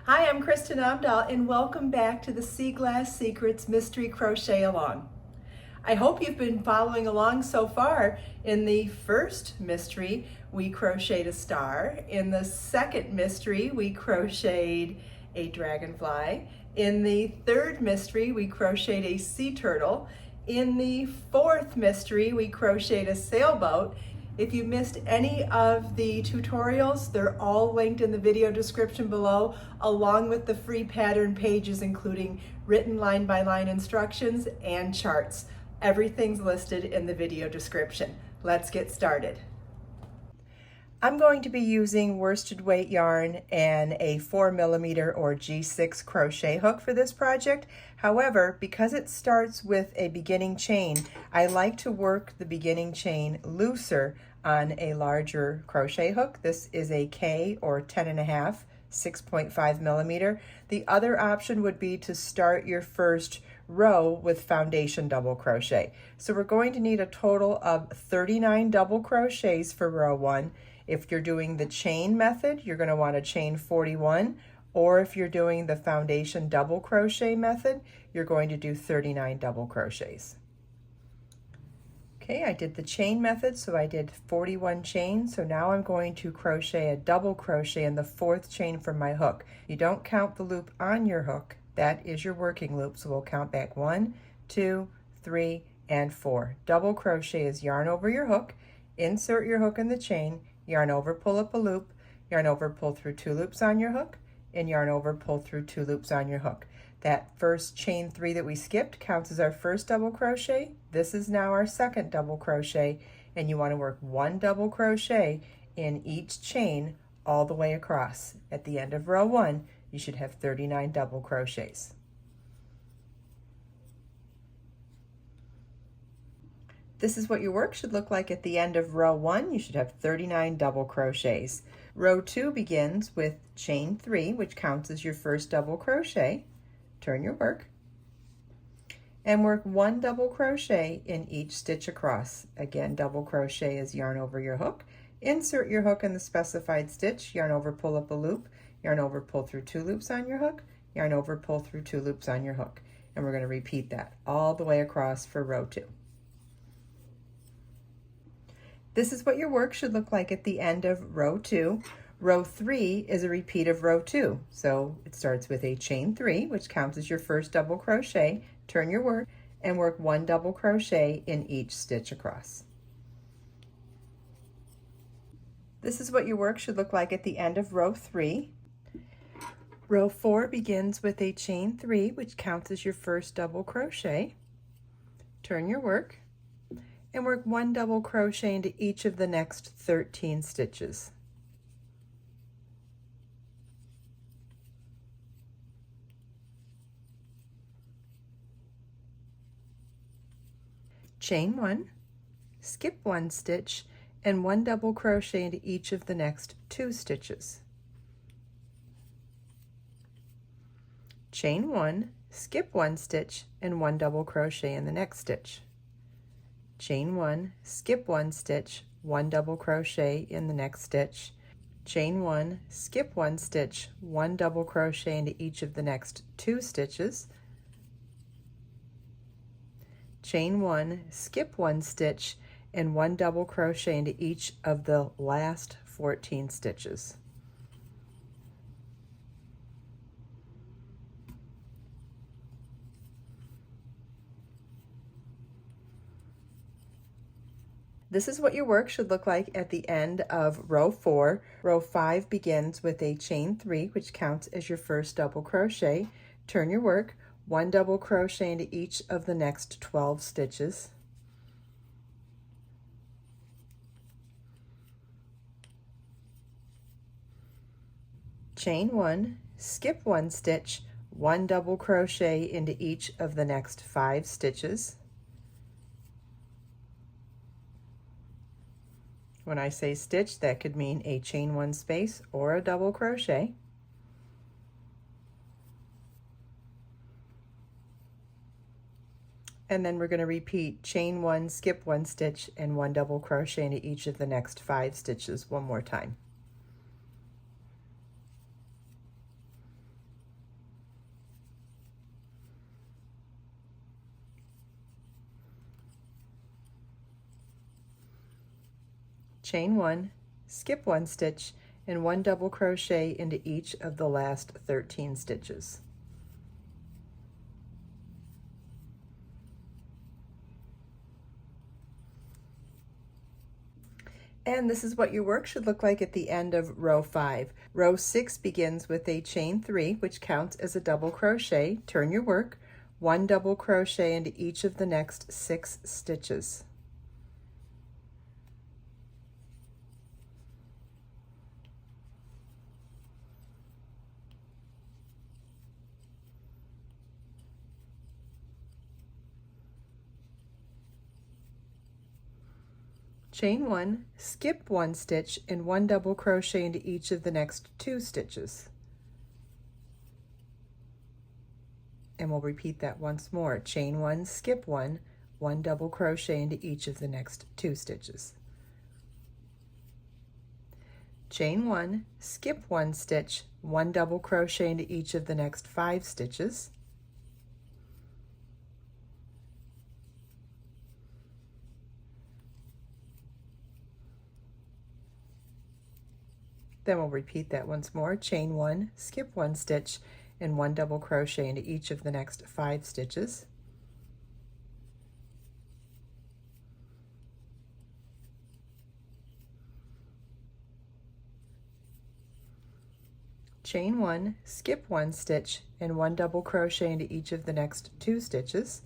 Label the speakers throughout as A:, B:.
A: Hi, I'm Kristin Omdahl and welcome back to the Sea Glass Secrets Mystery Crochet Along. I hope you've been following along so far. In the first mystery, we crocheted a star. In the second mystery, we crocheted a dragonfly. In the third mystery, we crocheted a sea turtle. In the fourth mystery, we crocheted a sailboat. If you missed any of the tutorials, they're all linked in the video description below, along with the free pattern pages, including written line-by-line instructions and charts. Everything's listed in the video description. Let's get started. I'm going to be using worsted weight yarn and a 4mm or G6 crochet hook for this project. However, because it starts with a beginning chain, I like to work the beginning chain looser on a larger crochet hook. This is a K or 10.5, 6.5mm. The other option would be to start your first row with foundation double crochet. So we're going to need a total of 39 double crochets for row 1. If you're doing the chain method, you're going to want to chain 41, or if you're doing the foundation double crochet method, you're going to do 39 double crochets. Okay, I did the chain method, so I did 41 chains. So now I'm going to crochet a double crochet in the 4th chain from my hook. You don't count the loop on your hook. That is your working loop, so we'll count back 1, 2, 3, and 4. Double crochet is yarn over your hook, insert your hook in the chain, yarn over, pull up a loop, yarn over, pull through 2 loops on your hook, and yarn over, pull through 2 loops on your hook. That first chain 3 that we skipped counts as our first double crochet. This is now our second double crochet, and you want to work 1 double crochet in each chain all the way across. At the end of row 1, you should have 39 double crochets. This is what your work should look like at the end of row 1. You should have 39 double crochets. Row 2 begins with chain 3, which counts as your first double crochet. Turn your work and work 1 double crochet in each stitch across. Again, double crochet is yarn over your hook. Insert your hook in the specified stitch, yarn over, pull up a loop, yarn over, pull through 2 loops on your hook, yarn over, pull through 2 loops on your hook. And we're going to repeat that all the way across for row 2. This is what your work should look like at the end of row 2. Row 3 is a repeat of row 2. So it starts with a chain 3, which counts as your first double crochet. Turn your work and work 1 double crochet in each stitch across. This is what your work should look like at the end of row 3. Row 4 begins with a chain 3, which counts as your first double crochet. Turn your work and work 1 double crochet into each of the next 13 stitches. Chain 1, skip 1 stitch, and 1 double crochet into each of the next 2 stitches. Chain 1, skip 1 stitch, and 1 double crochet in the next stitch. Chain 1, skip 1 stitch, 1 double crochet in the next stitch. Chain 1, skip 1 stitch, 1 double crochet into each of the next 2 stitches. Chain 1, skip 1 stitch, and 1 double crochet into each of the last 14 stitches. This is what your work should look like at the end of row 4. Row 5 begins with a chain 3, which counts as your first double crochet. Turn your work, 1 double crochet into each of the next 12 stitches. Chain 1, skip 1 stitch, 1 double crochet into each of the next 5 stitches. When I say stitch, that could mean a chain 1 space or a double crochet. And then we're going to repeat chain 1, skip 1 stitch, and 1 double crochet into each of the next 5 stitches one more time. chain 1, skip 1 stitch, and 1 double crochet into each of the last 13 stitches. And this is what your work should look like at the end of row 5. Row 6 begins with a chain 3, which counts as a double crochet. Turn your work, 1 double crochet into each of the next 6 stitches. Chain 1, skip 1 stitch, and 1 double crochet into each of the next 2 stitches. And we'll repeat that once more. Chain 1, skip 1, 1 double crochet into each of the next 2 stitches. Chain 1, skip 1 stitch, 1 double crochet into each of the next 5 stitches. Then we'll repeat that once more. Chain 1, skip 1 stitch, and 1 double crochet into each of the next 5 stitches. Chain 1, skip 1 stitch, and 1 double crochet into each of the next 2 stitches.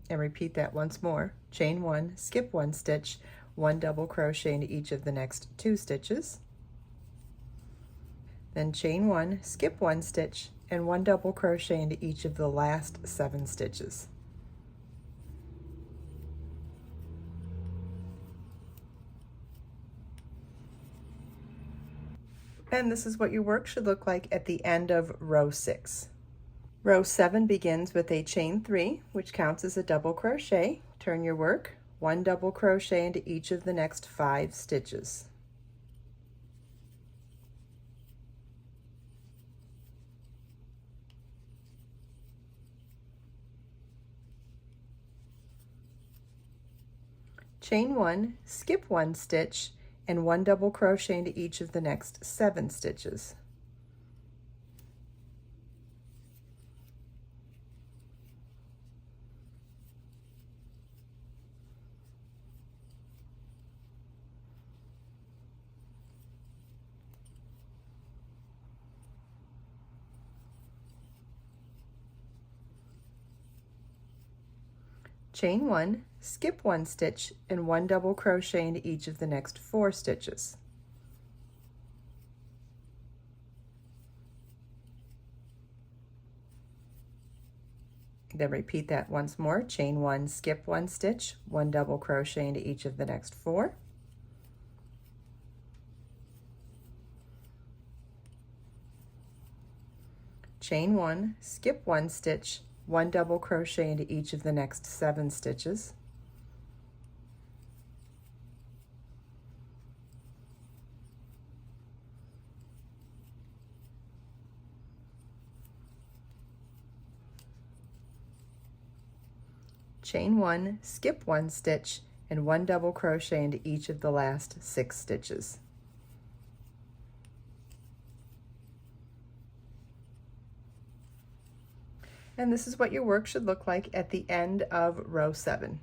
A: And repeat that once more. Chain 1, skip 1 stitch, 1 double crochet into each of the next 2 stitches. Then chain 1, skip 1 stitch, and 1 double crochet into each of the last 7 stitches. And this is what your work should look like at the end of row 6. Row 7 begins with a chain 3, which counts as a double crochet. Turn your work, 1 double crochet into each of the next 5 stitches. Chain 1, skip 1 stitch, and 1 double crochet into each of the next 7 stitches. Chain 1, skip 1 stitch, and 1 double crochet into each of the next 4 stitches. Then repeat that once more. Chain 1, skip 1 stitch, 1 double crochet into each of the next 4. Chain 1, skip 1 stitch, 1 double crochet into each of the next 7 stitches. Chain 1, skip 1 stitch, and 1 double crochet into each of the last 6 stitches. And this is what your work should look like at the end of row 7.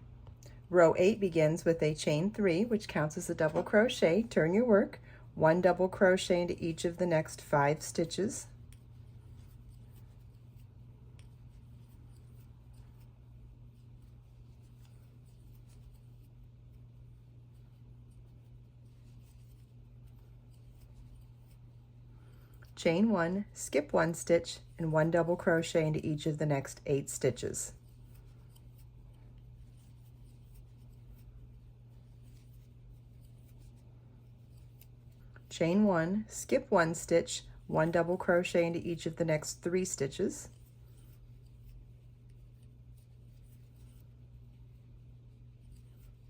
A: Row 8 begins with a chain 3, which counts as a double crochet. Turn your work, 1 double crochet into each of the next 5 stitches. Chain 1, skip 1 stitch, and 1 double crochet into each of the next 8 stitches. Chain 1, skip 1 stitch, 1 double crochet into each of the next 3 stitches.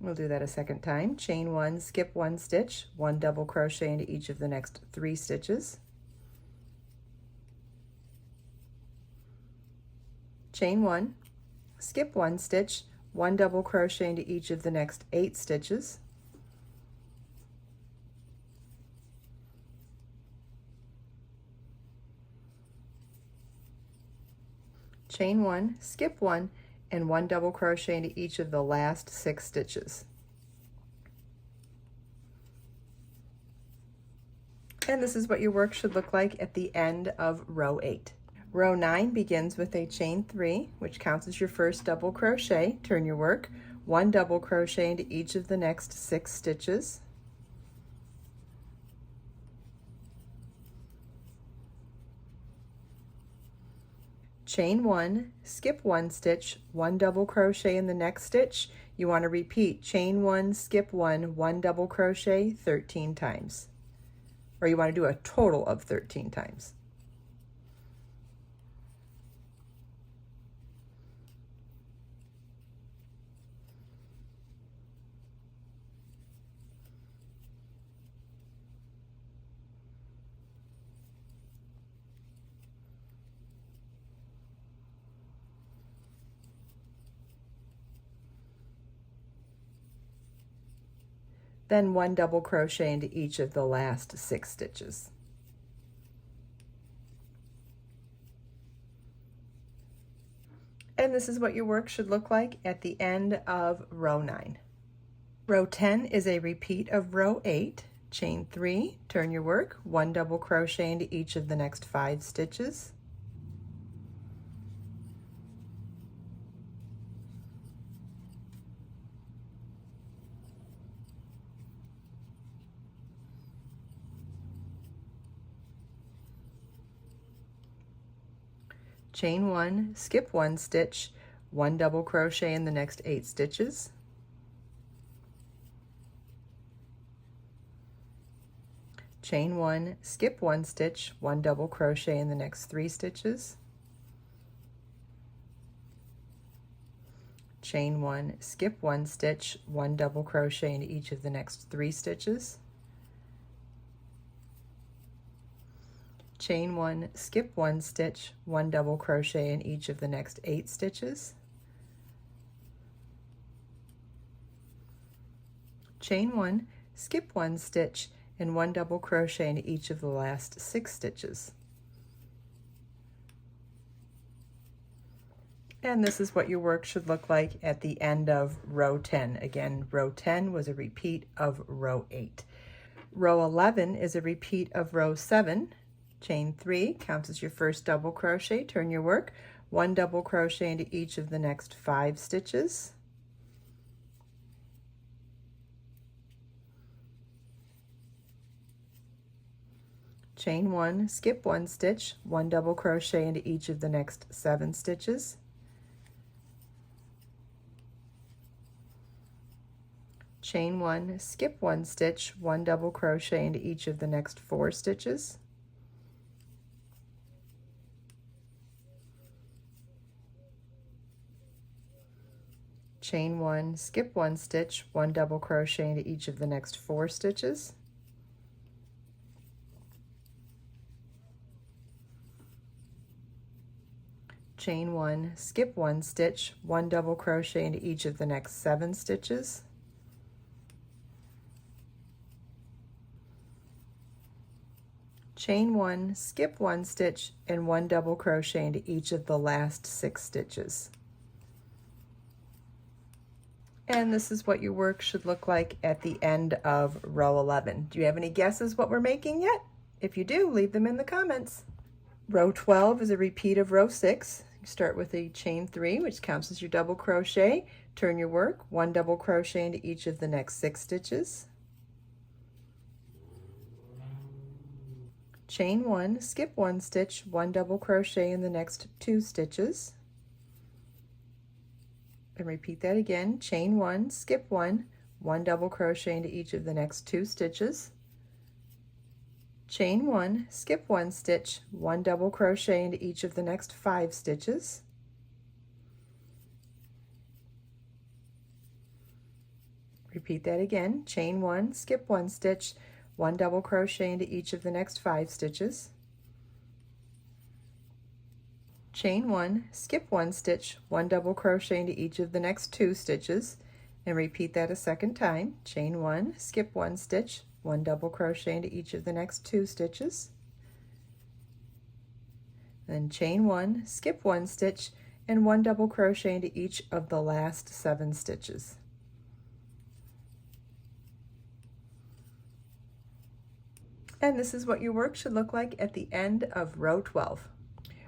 A: We'll do that a second time. Chain 1, skip 1 stitch, 1 double crochet into each of the next 3 stitches. Chain 1, skip 1 stitch, 1 double crochet into each of the next 8 stitches. chain 1, skip 1, and 1 double crochet into each of the last 6 stitches. And this is what your work should look like at the end of row 8. Row 9 begins with a chain 3, which counts as your first double crochet. Turn your work, 1 double crochet into each of the next 6 stitches. Chain 1, skip 1 stitch, 1 double crochet in the next stitch. You want to repeat chain 1, skip 1, 1 double crochet 13 times. Or you want to do a total of 13 times. Then 1 double crochet into each of the last 6 stitches. And this is what your work should look like at the end of row 9. Row 10 is a repeat of row 8. Chain 3, turn your work, 1 double crochet into each of the next 5 stitches. Chain 1, skip 1 stitch, 1 double crochet in the next 8 stitches. Chain 1, skip 1 stitch, 1 double crochet in the next 3 stitches. Chain 1, skip 1 stitch, 1 double crochet into each of the next 3 stitches. Chain 1, skip 1 stitch, 1 double crochet in each of the next 8 stitches. Chain 1, skip 1 stitch, and 1 double crochet into each of the last 6 stitches. And this is what your work should look like at the end of row 10. Again, row 10 was a repeat of row 8. Row 11 is a repeat of row 7. Chain 3 counts as your first double crochet. Turn your work, 1 double crochet into each of the next 5 stitches. Chain 1, skip 1 stitch, 1 double crochet into each of the next 7 stitches. Chain 1, skip 1 stitch, 1 double crochet into each of the next 4 stitches. Chain 1, skip 1 stitch, 1 double crochet into each of the next 4 stitches. Chain 1, skip 1 stitch, 1 double crochet into each of the next 7 stitches. Chain 1, skip 1 stitch, and 1 double crochet into each of the last 6 stitches. And this is what your work should look like at the end of row 11. Do you have any guesses what we're making yet? If you do, leave them in the comments. Row 12 is a repeat of row 6. You start with a chain 3, which counts as your double crochet. Turn your work, 1 double crochet into each of the next 6 stitches. Chain 1, skip 1 stitch, 1 double crochet in the next 2 stitches. And repeat that again, chain 1, skip 1, 1 double crochet into each of the next 2 stitches. Chain 1, skip 1 stitch, 1 double crochet into each of the next 5 stitches. Repeat that again, chain 1, skip 1 stitch, 1 double crochet into each of the next 5 stitches. Chain 1, skip 1 stitch, 1 double crochet into each of the next 2 stitches, and repeat that a second time. Chain 1, skip 1 stitch, 1 double crochet into each of the next 2 stitches. Then chain 1, skip 1 stitch, and 1 double crochet into each of the last 7 stitches. And this is what your work should look like at the end of row 12.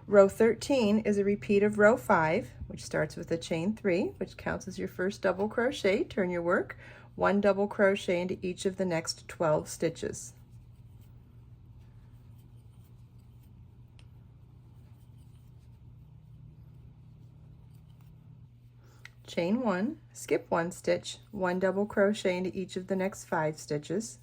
A: Row 13 is a repeat of row 5, which starts with a chain 3, which counts as your first double crochet. Turn your work, 1 double crochet into each of the next 12 stitches. Chain 1, skip 1 stitch, 1 double crochet into each of the next 5 stitches.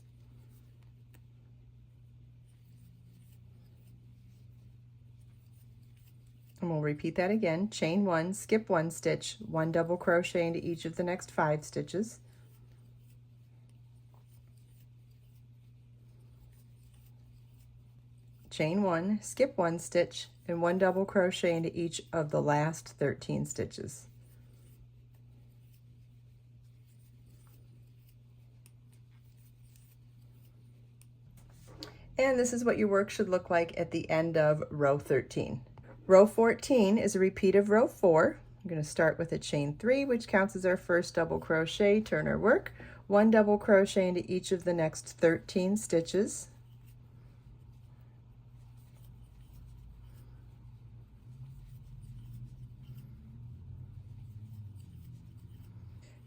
A: And we'll repeat that again. Chain 1, skip 1 stitch, 1 double crochet into each of the next 5 stitches. Chain 1, skip 1 stitch, and 1 double crochet into each of the last 13 stitches. And this is what your work should look like at the end of row 13. Row 14 is a repeat of row 4. I'm going to start with a chain 3, which counts as our first double crochet. Turn our work, 1 double crochet into each of the next 13 stitches.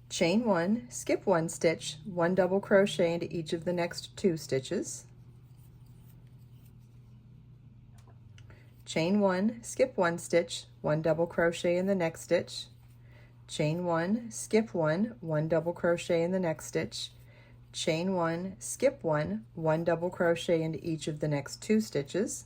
A: Chain 1, skip 1 stitch, 1 double crochet into each of the next 2 stitches. Chain 1, skip 1 stitch, 1 double crochet in the next stitch. Chain 1, skip 1, 1 double crochet in the next stitch. Chain 1, skip 1, 1 double crochet into each of the next 2 stitches.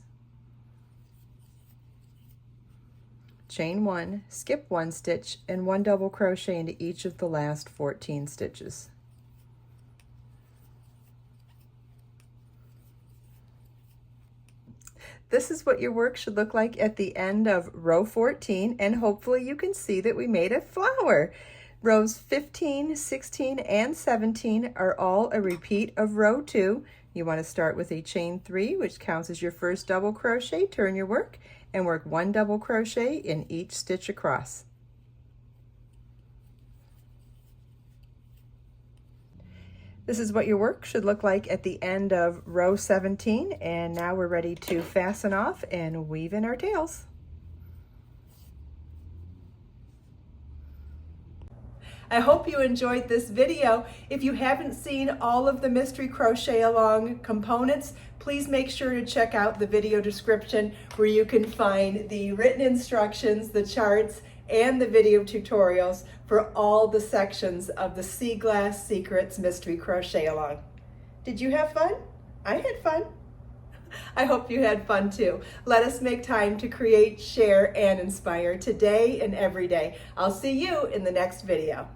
A: Chain 1, skip 1 stitch, and 1 double crochet into each of the last 14 stitches. This is what your work should look like at the end of row 14, and hopefully you can see that we made a flower. Rows 15, 16, and 17 are all a repeat of row 2. You want to start with a chain 3, which counts as your first double crochet. Turn your work and work 1 double crochet in each stitch across. This is what your work should look like at the end of row 17, and now we're ready to fasten off and weave in our tails. I hope you enjoyed this video. If you haven't seen all of the Mystery Crochet Along components, please make sure to check out the video description where you can find the written instructions, the charts, and the video tutorials for all the sections of the Sea Glass Secrets Mystery Crochet Along. Did you have fun? I had fun. I hope you had fun too. Let us make time to create, share, and inspire today and every day. I'll see you in the next video.